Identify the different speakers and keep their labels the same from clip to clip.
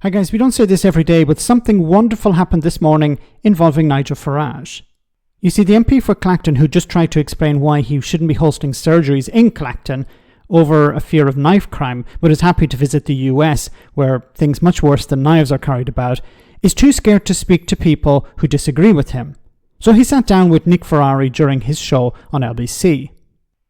Speaker 1: Hi guys, we don't say this every day, but something wonderful happened this morning involving Nigel Farage. You see, the MP for Claton, who just tried to explain why he shouldn't be hosting surgeries in Claton over a fear of knife crime, but is happy to visit the US, where things much worse than knives are carried about, is too scared to speak to people who disagree with him. So he sat down with Nick Ferrari during his show on LBC.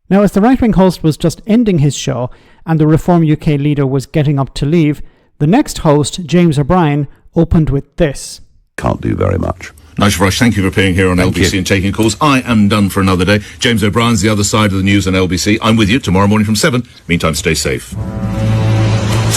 Speaker 1: Now, as the right-wing host was just ending his show and the Reform UK leader was getting up to leave, the next host, James O'Brien, opened with this.
Speaker 2: Can't do very much.
Speaker 3: Nigel Farage, thank you for appearing here on LBC and taking calls. I am done for another day. James O'Brien's the other side of the news on LBC. I'm with you tomorrow morning from 7. Meantime, stay safe.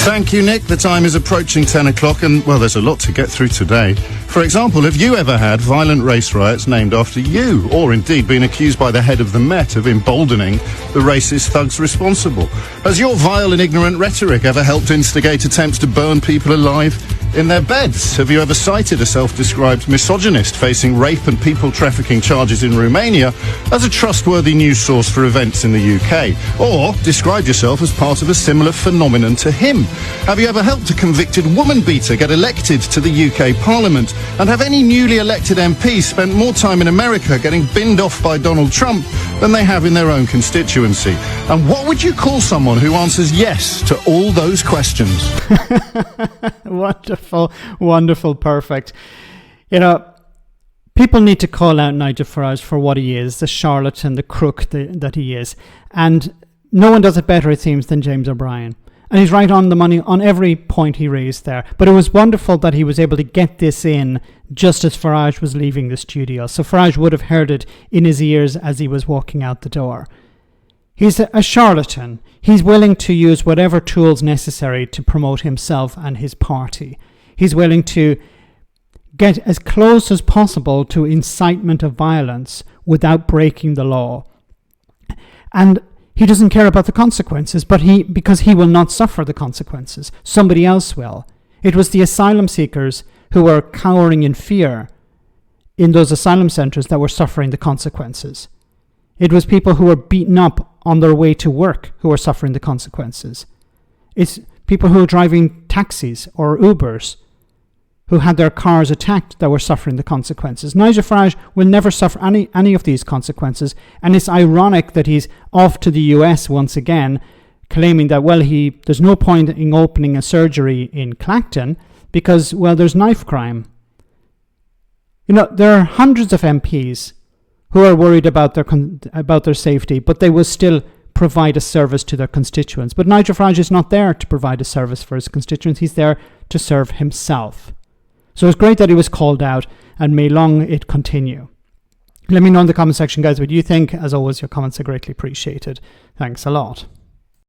Speaker 4: Thank you, Nick. The time is approaching 10 o'clock and, well, there's a lot to get through today. For example, have you ever had violent race riots named after you, or indeed been accused by the head of the Met of emboldening the racist thugs responsible? Has your vile and ignorant rhetoric ever helped instigate attempts to burn people alive in their beds? Have you ever cited a self-described misogynist facing rape and people trafficking charges in Romania as a trustworthy news source for events in the UK? Or described yourself as part of a similar phenomenon to him? Have you ever helped a convicted woman beater get elected to the UK Parliament? And have any newly elected MPs spent more time in America getting binned off by Donald Trump than they have in their own constituency? And what would you call someone who answers yes to all those questions?
Speaker 1: Wonderful, wonderful, perfect. You know, people need to call out Nigel Farage for what he is, the charlatan, the crook that he is. And no one does it better, it seems, than James O'Brien. And he's right on the money on every point he raised there. But it was wonderful that he was able to get this in just as Farage was leaving the studio. So Farage would have heard it in his ears as he was walking out the door. He's a charlatan. He's willing to use whatever tools necessary to promote himself and his party. He's willing to get as close as possible to incitement of violence without breaking the law. And he doesn't care about the consequences, because he will not suffer the consequences. Somebody else will. It was the asylum seekers who were cowering in fear in those asylum centres that were suffering the consequences. It was people who were beaten up on their way to work who were suffering the consequences. It's people who are driving taxis or Ubers who had their cars attacked that were suffering the consequences. Nigel Farage will never suffer any of these consequences, and it's ironic that he's off to the US once again, claiming that, well, there's no point in opening a surgery in Claton because, well, there's knife crime. You know, there are hundreds of MPs who are worried about their safety, but they will still provide a service to their constituents. But Nigel Farage is not there to provide a service for his constituents. He's there to serve himself. So it's great that he was called out, and may long it continue. Let me know in the comment section, guys, what you think. As always, your comments are greatly appreciated. Thanks a lot.